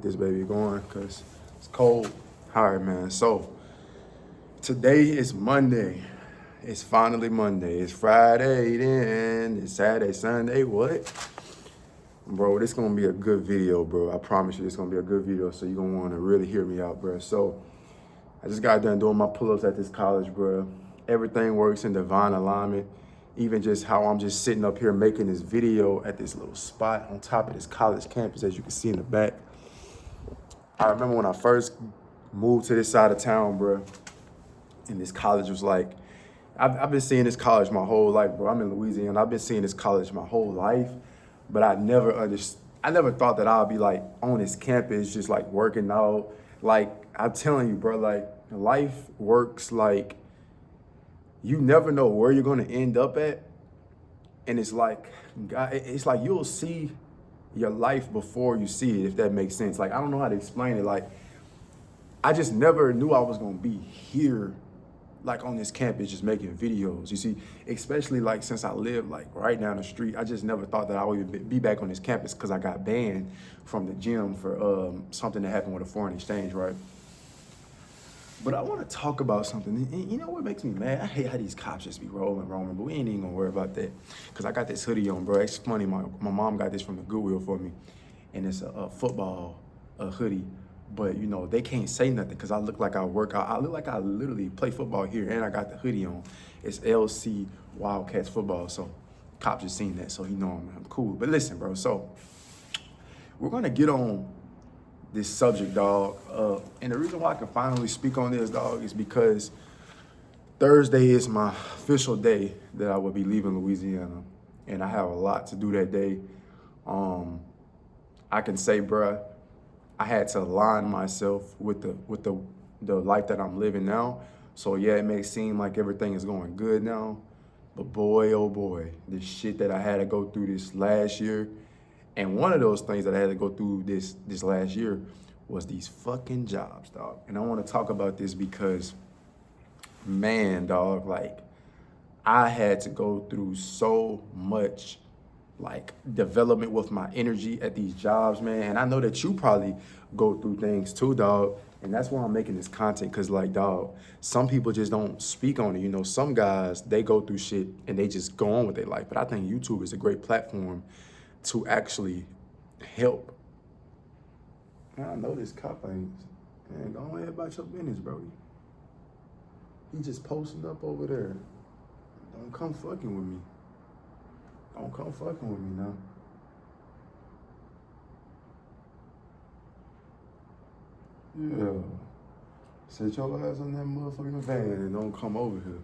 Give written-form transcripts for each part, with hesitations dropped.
this baby going because it's cold. All right, man. So today is Monday. It's finally Monday. It's Friday then. It's Saturday, Sunday. What? Bro, this gonna be a good video, bro. I promise you, it's gonna be a good video. So you're gonna wanna really hear me out, bro. So I just got done doing my pull-ups at this college, bro. Everything works in divine alignment. Even just how I'm just sitting up here making this video at this little spot on top of this college campus, as you can see in the back. I remember when I first moved to this side of town, bro, and this college was like, I've been seeing this college my whole life, bro. I'm in Louisiana. I've been seeing this college my whole life, but I never thought that I'd be like on this campus, just like working out. Like, I'm telling you, bro, like life works like you never know where you're gonna end up at. And it's like, God, it's like you'll see your life before you see it, if that makes sense. Like, I don't know how to explain it. Like, I just never knew I was gonna be here, like on this campus, just making videos. You see, especially like since I live like right down the street, I just never thought that I would be back on this campus because I got banned from the gym for something that happened with a foreign exchange, right? But I want to talk about something. And you know what makes me mad? I hate how these cops just be roaming, but we ain't even gonna worry about that. Cause I got this hoodie on, bro. It's funny, my mom got this from the Goodwill for me. And it's a football hoodie. But you know, they can't say nothing because I look like I work out. I look like I literally play football here and I got the hoodie on. It's LC Wildcats football. So cops just seen that, so he know I'm cool. But listen, bro, so we're gonna get on this subject, dog. And the reason why I can finally speak on this, dog, is because Thursday is my official day that I will be leaving Louisiana. And I have a lot to do that day. I can say, bruh, I had to align myself with the life that I'm living now. So yeah, it may seem like everything is going good now, but boy, oh boy, the shit that I had to go through this last year. And one of those things that I had to go through this last year was these fucking jobs, dog. And I want to talk about this because, man, dog, like I had to go through so much like development with my energy at these jobs, man. And I know that you probably go through things too, dog. And that's why I'm making this content, because like, dog, some people just don't speak on it. You know, some guys, they go through shit and they just go on with their life. But I think YouTube is a great platform to actually help. Man, I know this cop ain't, man, go ahead about your business, Brody. He just posting up over there. Don't come fucking with me. Don't come fucking with me now. Yeah. Sit your ass on that motherfucking van and don't come over here.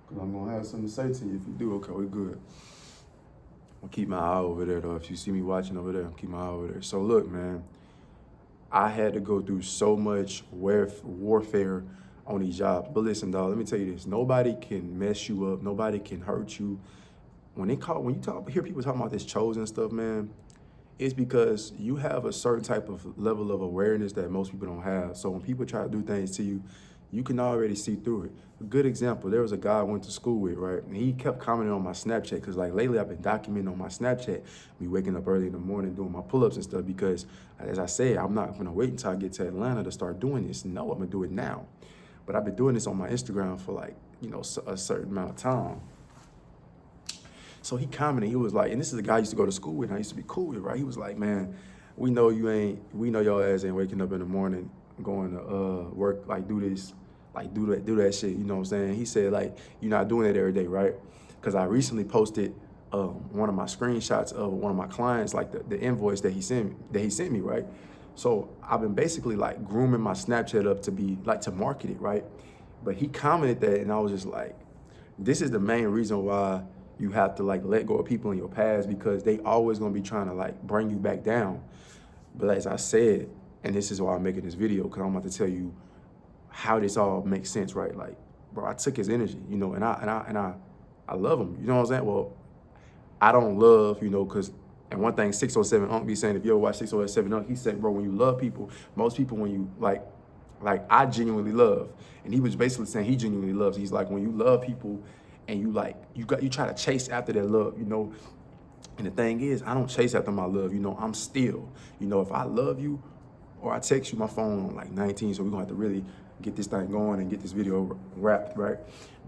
Cause I'm gonna have something to say to you if you do. Okay, we good. I'll keep my eye over there though. If you see me watching over there, I'll keep my eye over there. So look, man, I had to go through so much warfare on these jobs. But listen, dog, let me tell you this. Nobody can mess you up. Nobody can hurt you. When you hear people talking about this chosen stuff, man, it's because you have a certain type of level of awareness that most people don't have. So when people try to do things to you, you can already see through it. A good example, there was a guy I went to school with, right? And he kept commenting on my Snapchat, because like lately I've been documenting on my Snapchat, me waking up early in the morning, doing my pull-ups and stuff, because as I said, I'm not gonna wait until I get to Atlanta to start doing this. No, I'm gonna do it now. But I've been doing this on my Instagram for like, you know, a certain amount of time. So he commented, he was like, and this is a guy I used to go to school with and I used to be cool with, right? He was like, man, we know your ass ain't waking up in the morning going to work, like do this, like do that shit, you know what I'm saying? He said, like, you're not doing it every day, right? Because I recently posted one of my screenshots of one of my clients, like the invoice that he sent me, right? So I've been basically like grooming my Snapchat up to be like to market it, right? But he commented that and I was just like, this is the main reason why you have to like let go of people in your past, because they always gonna be trying to like bring you back down. But as I said, and this is why I'm making this video, because I'm about to tell you how this all makes sense, right? Like, bro, I took his energy, you know, and I love him. You know what I'm saying? Well, I don't love, you know, because, and one thing 607 Unc be saying, if you ever watch 607 Unc, he said, bro, when you love people, most people, when you like I genuinely love. And he was basically saying he genuinely loves. He's like, when you love people and you try to chase after their love, you know, And the thing is, I don't chase after my love. You know, I'm still, you know, if I love you or I text you my phone on like 19, so we're gonna have to really get this thing going and get this video wrapped, right?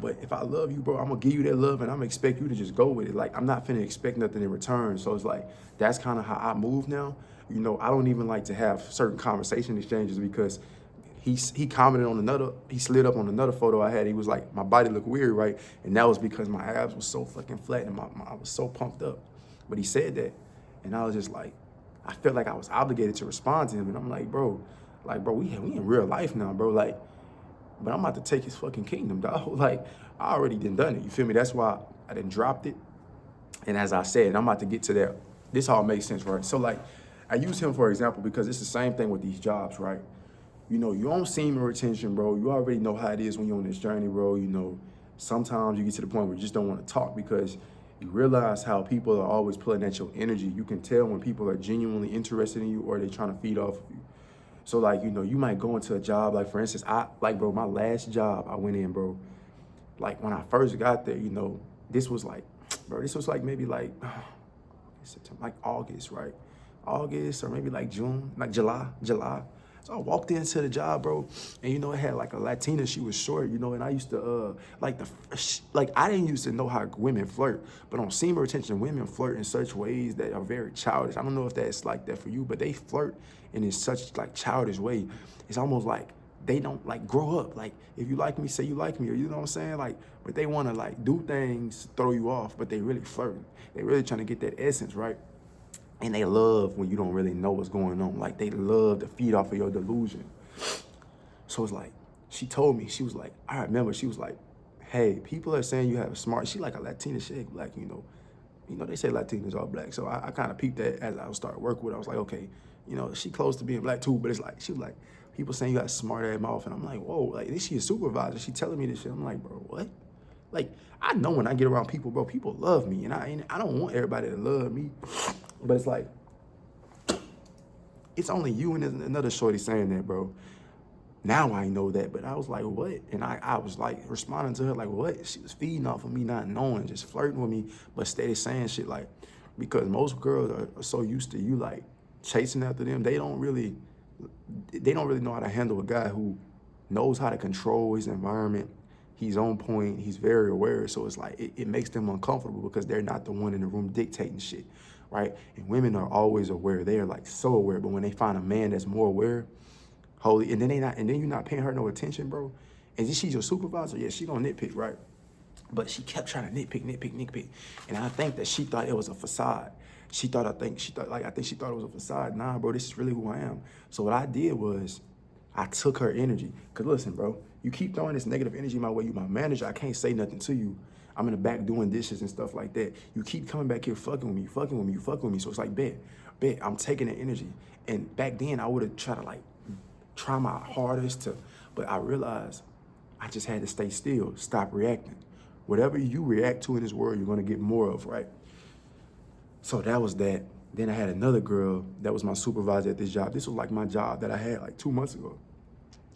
But if I love you, bro, I'm gonna give you that love and I'm gonna expect you to just go with it. Like, I'm not finna expect nothing in return. So it's like, that's kind of how I move now. You know, I don't even like to have certain conversation exchanges because he commented on he slid up on another photo I had. He was like, my body looked weird, right? And that was because my abs was so fucking flat and I was so pumped up. But he said that, and I was just like, I felt like I was obligated to respond to him. And I'm like, bro, we in real life now, bro. Like, but I'm about to take his fucking kingdom, dog. Like, I already done it. You feel me? That's why I done dropped it. And as I said, I'm about to get to that. This all makes sense, right? So like, I use him for example because it's the same thing with these jobs, right? You know, you don't semen retention, bro. You already know how it is when you're on this journey, bro. You know, sometimes you get to the point where you just don't want to talk because you realize how people are always pulling at your energy. You can tell when people are genuinely interested in you or they're trying to feed off of you. So like, you know, you might go into a job, like for instance, bro, my last job I went in, bro, like when I first got there, you know, this was like maybe like, September, like August, right? August or maybe like June, like July. So I walked into the job, bro, and you know, it had like a Latina, she was short, you know, and I used to, I didn't used to know how women flirt, but on semen retention, women flirt in such ways that are very childish. I don't know if that's like that for you, but they flirt in such like childish way. It's almost like they don't like grow up. Like, if you like me, say you like me, or you know what I'm saying? Like, but they want to like do things to throw you off, but they really flirting. They really trying to get that essence, right? And they love when you don't really know what's going on. Like, they love to feed off of your delusion. So it's like, she told me, she was like, I remember, she was like, hey, people are saying you have a smart, she like a Latina shit, like, you know, they say Latinas are black. So I kind of peeped that as I started working with her. I was like, okay, you know, she close to being black too, but it's like, she was like, people saying you got a smart ass mouth. And I'm like, whoa, like, this she a supervisor. She telling me this shit. I'm like, bro, what? Like, I know when I get around people, bro, people love me. And I don't want everybody to love me. But it's like, it's only you and another shorty saying that, bro. Now I know that, but I was like, what? And I was like responding to her like, what? She was feeding off of me not knowing, just flirting with me, but steady saying shit like, because most girls are so used to you like chasing after them, they don't really know how to handle a guy who knows how to control his environment. He's on point, he's very aware. So it's like, it makes them uncomfortable because they're not the one in the room dictating shit, right? And women are always aware. They are like so aware, but when they find a man that's more aware, holy, and then you're not paying her no attention, bro. And then she's your supervisor, yeah, she gonna nitpick, right? But she kept trying to nitpick. And I think that she thought it was a facade. I think she thought it was a facade. Nah, bro, this is really who I am. So what I did was, I took her energy. Cause listen, bro, you keep throwing this negative energy my way. You my manager, I can't say nothing to you. I'm in the back doing dishes and stuff like that. You keep coming back here fucking with me. So it's like, bet, I'm taking the energy. And back then I would have tried to like, try my hardest but I realized I just had to stay still, stop reacting. Whatever you react to in this world, you're gonna get more of, right? So that was that. Then I had another girl that was my supervisor at this job. This was like my job that I had like 2 months ago.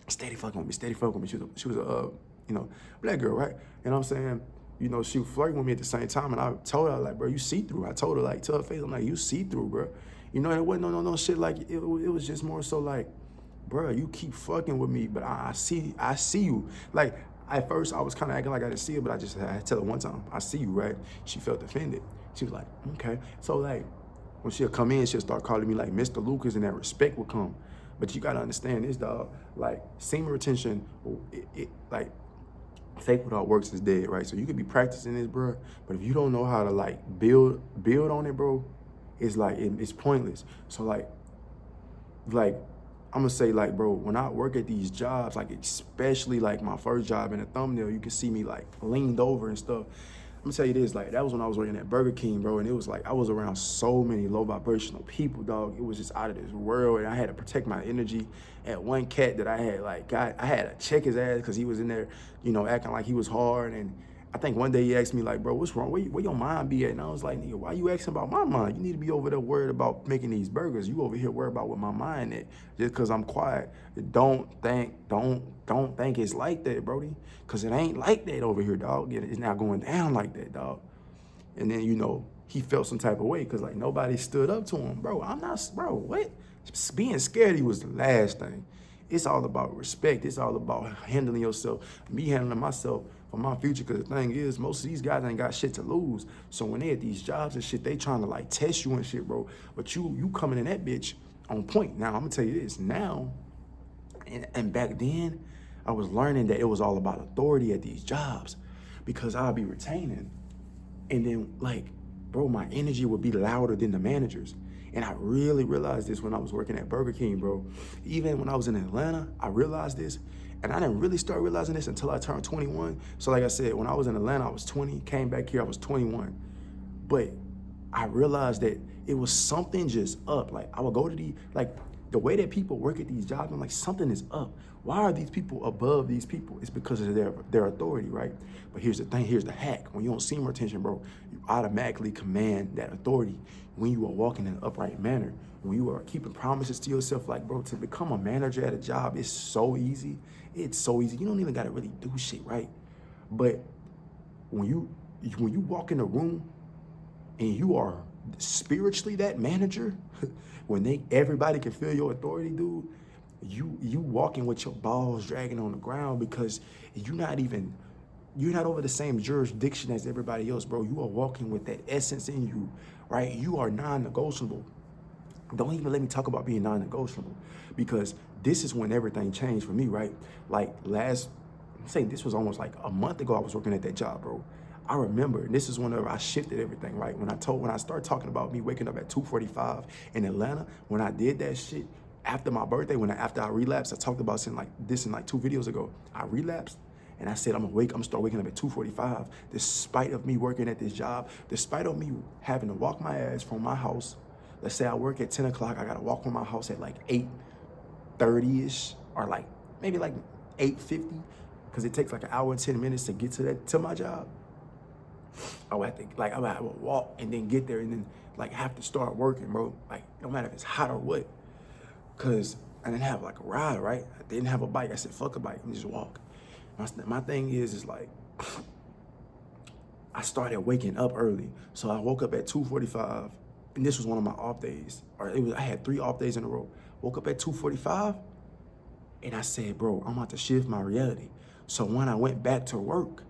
Steady fucking with me. She was a black girl, right? You know what I'm saying? You know, she was flirting with me at the same time, and I told her, like, bro, you see through. I told her, like, to her face, I'm like, you see through, bro. You know, and it wasn't no shit like, it was just more so like, bro, you keep fucking with me, but I see you. Like, at first, I was kind of acting like I didn't see it, but I had to tell her one time, I see you, right? She felt offended. She was like, okay. So, like, when she'll come in, she'll start calling me, like, Mr. Lucas, and that respect will come. But you got to understand this, dog. Like, semen retention, like, fake without works is dead, right? So you could be practicing this, bro, but if you don't know how to, like, build on it, bro, it's like, it's pointless. So, like, I'm gonna say, like, bro, when I work at these jobs, like, especially like my first job in a thumbnail, you can see me like leaned over and stuff. I'm gonna tell you this, like, that was when I was working at Burger King, bro, and it was like I was around so many low vibrational people, dog. It was just out of this world, and I had to protect my energy. At one cat that I had, like, I had to check his ass because he was in there, you know, acting like he was hard. And I think one day he asked me, like, bro, what's wrong? Where your mind be at? And I was like, nigga, why you asking about my mind? You need to be over there worried about making these burgers. You over here worried about what my mind at. Just because I'm quiet. Don't think it's like that, Brody. Because it ain't like that over here, dog. It's not going down like that, dog. And then, you know, he felt some type of way because like nobody stood up to him. Bro, I'm not, bro, what? Being scared, he was the last thing. It's all about respect. It's all about handling yourself, me handling myself for my future. Because the thing is, most of these guys ain't got shit to lose. So when they at these jobs and shit, they trying to like test you and shit, bro. But you coming in that bitch on point. Now, I'm gonna tell you this. Now, and back then, I was learning that it was all about authority at these jobs because I'll be retaining. And then like, bro, my energy would be louder than the managers. And I really realized this when I was working at Burger King, bro. Even when I was in Atlanta, I realized this. And I didn't really start realizing this until I turned 21. So like I said, when I was in Atlanta, I was 20, came back here, I was 21. But I realized that it was something just up. Like I would go to the way that people work at these jobs, I'm like, something is up. Why are these people above these people? It's because of their authority, right? But here's the thing, here's the hack. When you don't seem retention, bro, you automatically command that authority when you are walking in an upright manner. When you are keeping promises to yourself, like, bro, to become a manager at a job, it's so easy. It's so easy. You don't even gotta really do shit, right? But when you walk in a room and you are spiritually that manager, when everybody can feel your authority, dude, you walking with your balls dragging on the ground because you're not over the same jurisdiction as everybody else, bro. You are walking with that essence in you, right? You are non-negotiable. Don't even let me talk about being non-negotiable because this is when everything changed for me, right? Like this was almost like a month ago I was working at that job, bro. I remember, and this is whenever I shifted everything, right? When I started talking about me waking up at 2:45 in Atlanta, when I did that shit after my birthday, after I relapsed, I talked about this in like 2 videos ago. I relapsed and I said I'm gonna start waking up at 2:45, despite of me working at this job, despite of me having to walk my ass from my house. Let's say I work at 10 o'clock, I gotta walk from my house at like 8:30-ish, or like maybe like 8:50, because it takes like an hour and 10 minutes to get to my job. I would have to walk and then get there and then like have to start working, bro. Like no matter if it's hot or what. Cause I didn't have like a ride, right? I didn't have a bike. I said, fuck a bike, let me just walk. My thing is like, I started waking up early. So I woke up at 2:45, and this was one of my off days. I had 3 off days in a row. Woke up at 2:45, and I said, bro, I'm about to shift my reality. So when I went back to work,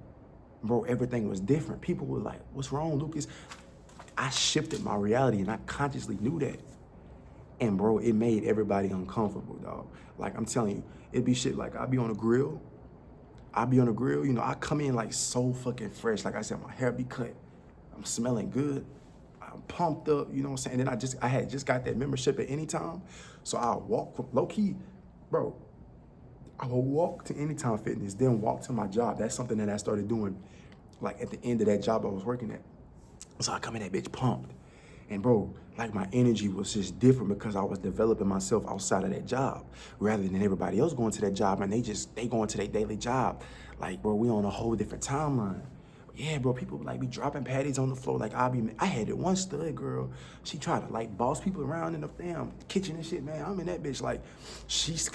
bro, everything was different. People were like, what's wrong, Lucas? I shifted my reality, and I consciously knew that. And bro, it made everybody uncomfortable, dog. Like I'm telling you, it'd be shit like I'd be on a grill, you know, I come in like so fucking fresh. Like I said, my hair be cut, I'm smelling good, I'm pumped up, you know what I'm saying? And then I had just got that membership at Anytime. So I walk from low key, bro, I will walk to Anytime Fitness, then walk to my job. That's something that I started doing like at the end of that job I was working at. So I come in that bitch pumped. And bro, like my energy was just different because I was developing myself outside of that job rather than everybody else going to that job and they going to their daily job. Like, bro, we on a whole different timeline. Yeah, bro, people like be dropping patties on the floor. Like I had it one stud girl. She tried to like boss people around in the damn kitchen and shit, man. I'm in that bitch like, she's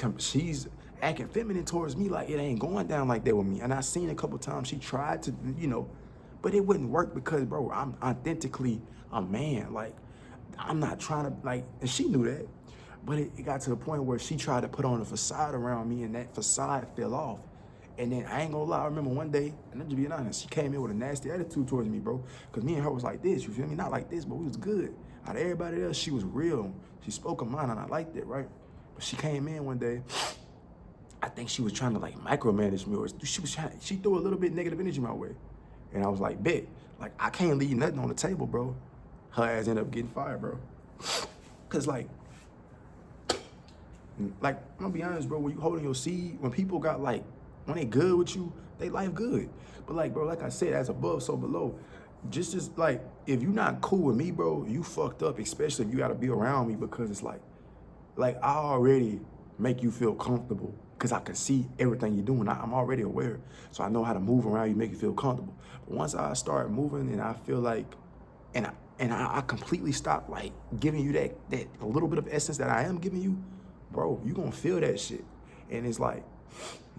acting feminine towards me. Like it ain't going down like that with me. And I seen a couple times she tried to, you know, but it wouldn't work because, bro, I'm authentically a man. Like, I'm not trying to, like, and she knew that. But it got to the point where she tried to put on a facade around me, and that facade fell off. And then, I ain't gonna lie, I remember one day, and I'm just being honest, she came in with a nasty attitude towards me, bro. Because me and her was like this, you feel me? Not like this, but we was good. Out of everybody else, she was real. She spoke her mind, and I liked it, right? But she came in one day, I think she was trying to, like, micromanage me, or she threw a little bit negative energy my way. And I was like, bet, like, I can't leave nothing on the table, bro. Her ass ended up getting fired, bro. Cause like, I'm gonna be honest, bro, when you holding your seed, when people got like, when they good with you, they life good. But like, bro, like I said, as above, so below. Just as like, if you not cool with me, bro, you fucked up, especially if you gotta be around me because it's like I already make you feel comfortable because I can see everything you're doing. I'm already aware. So I know how to move around you, make you feel comfortable. But once I start moving and I feel like, and I completely stop like giving you that a little bit of essence that I am giving you, bro, you gonna feel that shit. And it's like,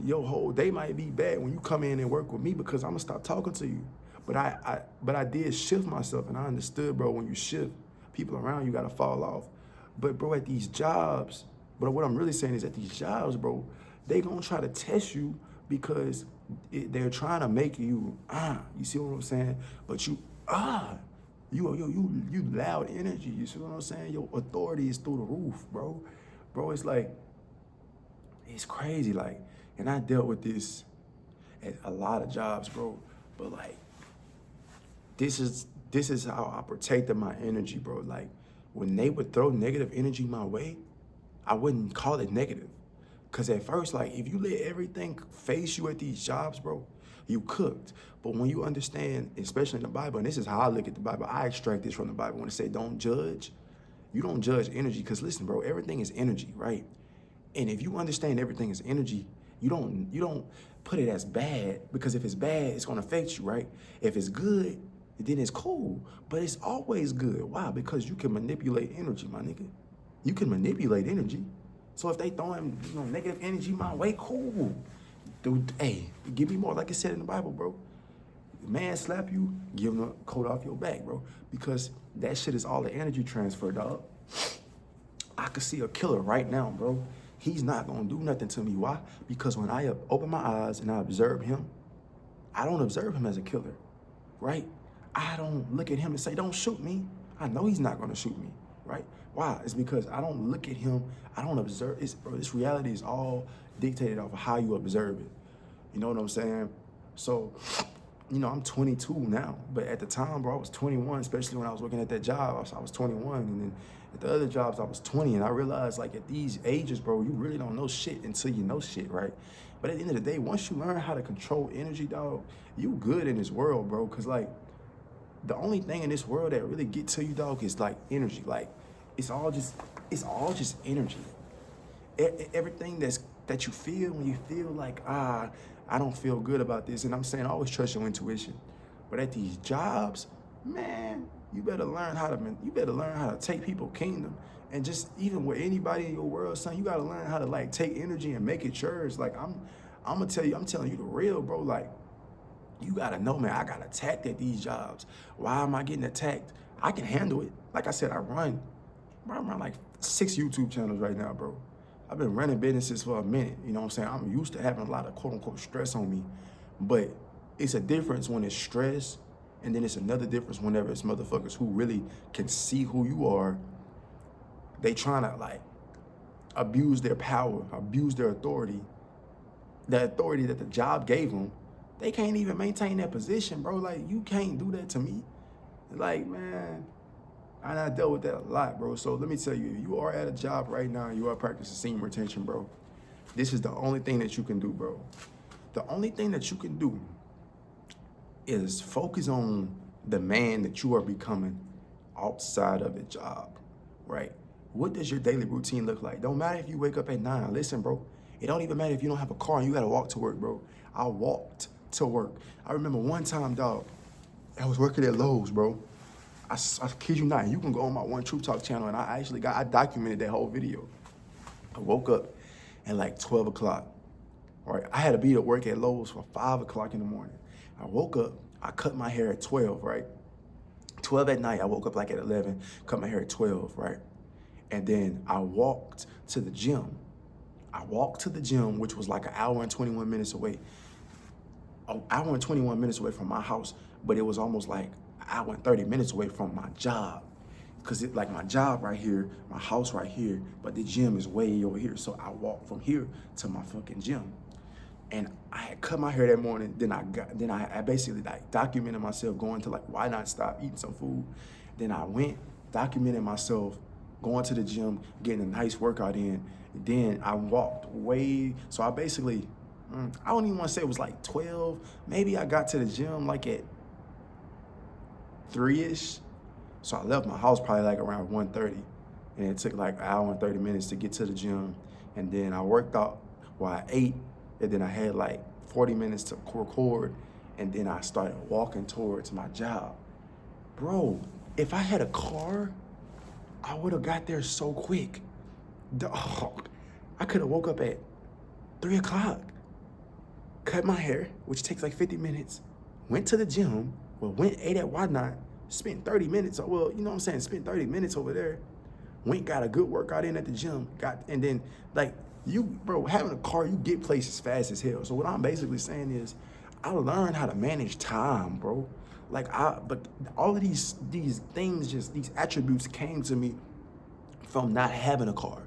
your whole day might be bad when you come in and work with me because I'm gonna stop talking to you. But I did shift myself, and I understood, bro, when you shift, people around you gotta fall off. But bro, at these jobs, but what I'm really saying is at these jobs, bro, they gonna try to test you because they're trying to make you you see what I'm saying? But you loud energy. You see what I'm saying? Your authority is through the roof, bro. Bro, it's like it's crazy. Like, and I dealt with this at a lot of jobs, bro. But like, this is how I protected my energy, bro. Like, when they would throw negative energy my way, I wouldn't call it negative. Cause at first, like, if you let everything face you at these jobs, bro, you cooked. But when you understand, especially in the Bible, and this is how I look at the Bible, I extract this from the Bible when it say don't judge. You don't judge energy, because listen, bro, everything is energy, right? And if you understand everything is energy, you don't put it as bad, because if it's bad, it's gonna affect you, right? If it's good, then it's cool. But it's always good. Why? Because you can manipulate energy, my nigga. You can manipulate energy. So if they throwing negative energy my way, cool. Dude, hey, give me more, like it said in the Bible, bro. Man slap you, give him a coat off your back, bro. Because that shit is all the energy transfer, dog. I could see a killer right now, bro. He's not gonna do nothing to me. Why? Because when I open my eyes and I observe him, I don't observe him as a killer, right? I don't look at him and say, don't shoot me. I know he's not gonna shoot me, right? Why? It's because I don't look at him, I don't observe. Bro, this reality is all dictated off of how you observe it. You know what I'm saying? So, I'm 22 now, but at the time, bro, I was 21, especially when I was working at that job. I was 21, and then at the other jobs, I was 20, and I realized, like, at these ages, bro, you really don't know shit until you know shit, right? But at the end of the day, once you learn how to control energy, dog, you good in this world, bro, because, like, the only thing in this world that really get to you, dog, is, like, energy. Like, it's all just energy. Everything that you feel when you feel like, I don't feel good about this. And I'm saying, always trust your intuition. But at these jobs, man, you better learn how to take people kingdom. And just even with anybody in your world, son, you gotta learn how to, like, take energy and make it yours. Like, I'm telling you the real, bro. Like, you gotta know, man, I got attacked at these jobs. Why am I getting attacked? I can handle it. Like I said, I run like 6 YouTube channels right now, bro. I've been running businesses for a minute, you know what I'm saying? I'm used to having a lot of quote unquote stress on me, but it's a difference when it's stress, and then it's another difference whenever it's motherfuckers who really can see who you are. They trying to, like, abuse their power, abuse their authority, the authority that the job gave them. They can't even maintain their position, bro. Like, you can't do that to me. Like, man, and I dealt with that a lot, bro. So let me tell you, if you are at a job right now and you are practicing semen retention, bro, this is the only thing that you can do, bro. The only thing that you can do is focus on the man that you are becoming outside of the job, right? What does your daily routine look like? Don't matter if you wake up at 9. Listen, bro, it don't even matter if you don't have a car and you gotta walk to work, bro. I walked to work. I remember one time, dog, I was working at Lowe's, bro. I kid you not, you can go on my One True Talk channel, and I documented that whole video. I woke up at like 12 o'clock, right? I had to be at work at Lowe's for 5 o'clock in the morning. I woke up, I cut my hair at 12, right? 12 at night, I woke up like at 11, cut my hair at 12, right? And then I walked to the gym. I walked to the gym, which was like an hour and 21 minutes away. An hour and 21 minutes away from my house, but it was almost like an hour and 30 minutes away from my job. Cause like my job right here, my house right here, but the gym is way over here. So I walked from here to my fucking gym. And I had cut my hair that morning. Then I basically, like, documented myself going to, like, Why Not Stop, eating some food. Then I went, documented myself going to the gym, getting a nice workout in. Then I walked way, so I basically, I don't even want to say it was like 12. Maybe I got to the gym like at 3-ish. So I left my house probably like around 1:30. And it took like an hour and 30 minutes to get to the gym. And then I worked out while I ate. And then I had like 40 minutes to record. And then I started walking towards my job. Bro, if I had a car, I would have got there so quick. Dog, I could have woke up at 3 o'clock, cut my hair, which takes like 50 minutes, went to the gym, Well, went, ate at whatnot, spent 30 minutes, well, you know what I'm saying, spent 30 minutes over there, went, got a good workout in at the gym, and then, like, you, bro, having a car, you get places fast as hell. So what I'm basically saying is, I learned how to manage time, bro. But all of these things, just these attributes came to me from not having a car,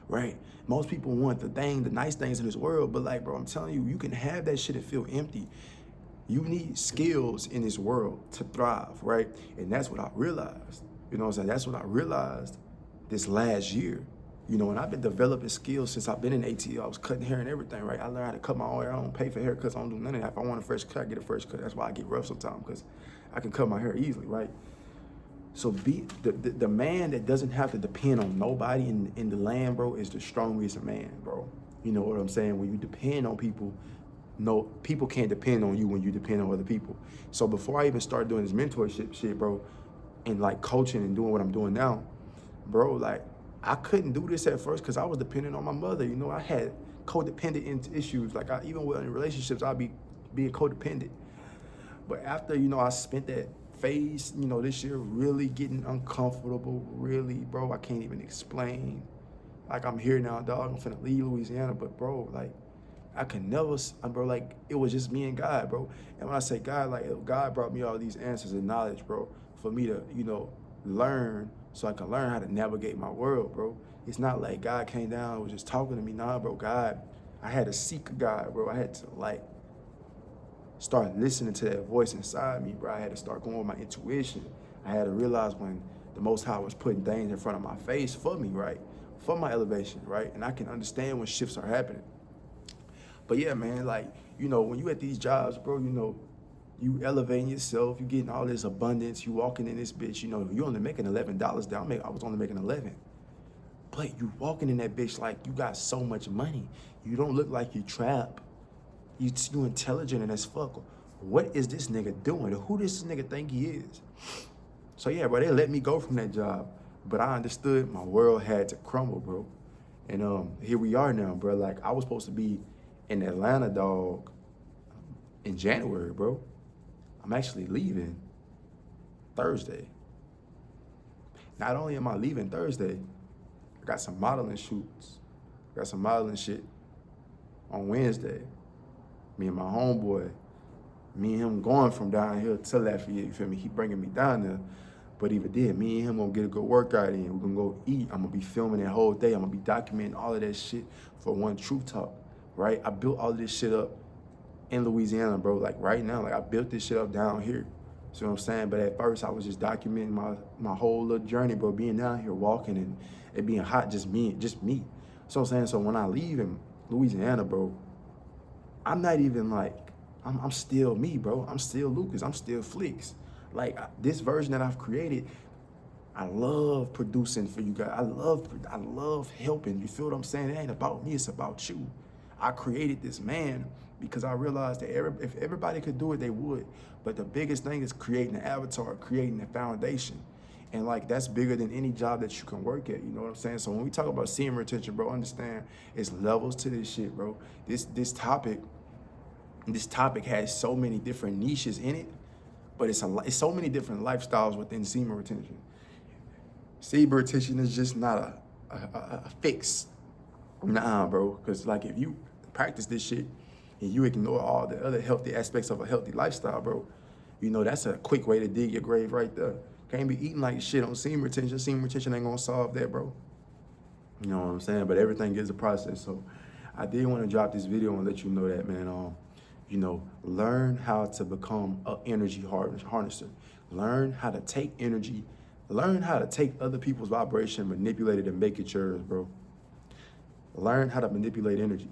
right? Most people want the nice things in this world, but like, bro, I'm telling you, you can have that shit and feel empty. You need skills in this world to thrive, right? And that's what I realized. You know what I'm saying? That's what I realized this last year. You know, and I've been developing skills since I've been in ATL. I was cutting hair and everything, right? I learned how to cut my own hair. I don't pay for haircuts. I don't do none of that. If I want a fresh cut, I get a fresh cut. That's why I get rough sometimes, because I can cut my hair easily, right? So be the man that doesn't have to depend on nobody in the land, bro, is the strongest man, bro. You know what I'm saying? When you depend on people, no, people can't depend on you when you depend on other people. So before I even started doing this mentorship shit, bro, and like coaching and doing what I'm doing now, bro, like I couldn't do this at first because I was dependent on my mother. You know, I had codependent issues. Like even in relationships, I'd be being codependent. But after, you know, I spent that phase, you know, this year really getting uncomfortable, really, bro, I can't even explain. Like I'm here now, dog, I'm finna leave Louisiana, but bro, like I can never, bro, like it was just me and God, bro. And when I say God, like God brought me all these answers and knowledge, bro, for me to, you know, learn so I can learn how to navigate my world, bro. It's not like God came down and was just talking to me. Nah, bro, God, I had to seek God, bro. I had to like start listening to that voice inside me, bro. I had to start going with my intuition. I had to realize when the Most High was putting things in front of my face for me, right? For my elevation, right? And I can understand when shifts are happening. But yeah, man, like, you know, when you at these jobs, bro, you know, you elevating yourself, you getting all this abundance, you walking in this bitch, you know, you only making $11 down. I was only making 11. But you walking in that bitch like you got so much money. You don't look like you trap. You intelligent and as fuck. What is this nigga doing? Who does this nigga think he is? So yeah, bro, they let me go from that job. But I understood my world had to crumble, bro. And here we are now, bro. Like I was supposed to be in Atlanta, dog, in January, bro. I'm actually leaving Thursday. Not only am I leaving Thursday, I got some modeling shoots. Got some modeling shit on Wednesday. Me and my homeboy, me and him going from down here to Lafayette, you feel me? He bringing me down there. But even then, me and him gonna get a good workout in. We're gonna go eat. I'm gonna be filming that whole day. I'm gonna be documenting all of that shit for One Truth Talk, right? I built all of this shit up in Louisiana, bro. Like right now, like I built this shit up down here. See what I'm saying? But at first I was just documenting my whole little journey, bro, being down here, walking and it being hot, just me. So I'm saying, so when I leave in Louisiana, bro, I'm not even like, I'm still me, bro. I'm still Lucas. I'm still Flicks. Like this version that I've created, I love producing for you guys. I love helping. You feel what I'm saying? It ain't about me, it's about you. I created this man because I realized that if everybody could do it, they would. But the biggest thing is creating an avatar, creating a foundation. And like that's bigger than any job that you can work at. You know what I'm saying? So when we talk about semen retention, bro, understand it's levels to this shit, bro. This topic has so many different niches in it, but it's so many different lifestyles within semen retention. Semen retention is just not a fix. Nah, bro. Because like if you practice this shit and you ignore all the other healthy aspects of a healthy lifestyle, bro, you know that's a quick way to dig your grave right there. Can't be eating like shit on semen retention. Semen retention ain't gonna solve that, bro. You know what I'm saying? But everything is a process. So I did want to drop this video and let you know that, man. You know, learn how to become an energy harnesser. Learn how to take energy. Learn how to take other people's vibration, manipulate it, and make it yours, bro. Learn how to manipulate energy.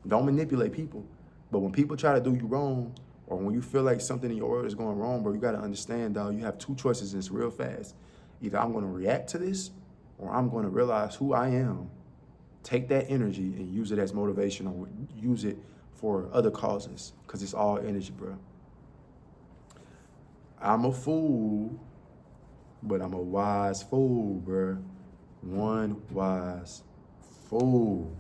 Don't manipulate people. But when people try to do you wrong, or when you feel like something in your world is going wrong, bro, you got to understand, dog, you have two choices and it's real fast. Either I'm going to react to this, or I'm going to realize who I am, take that energy and use it as motivation, or use it for other causes, because it's all energy, bro. I'm a fool, but I'm a wise fool, bro. One wise fool.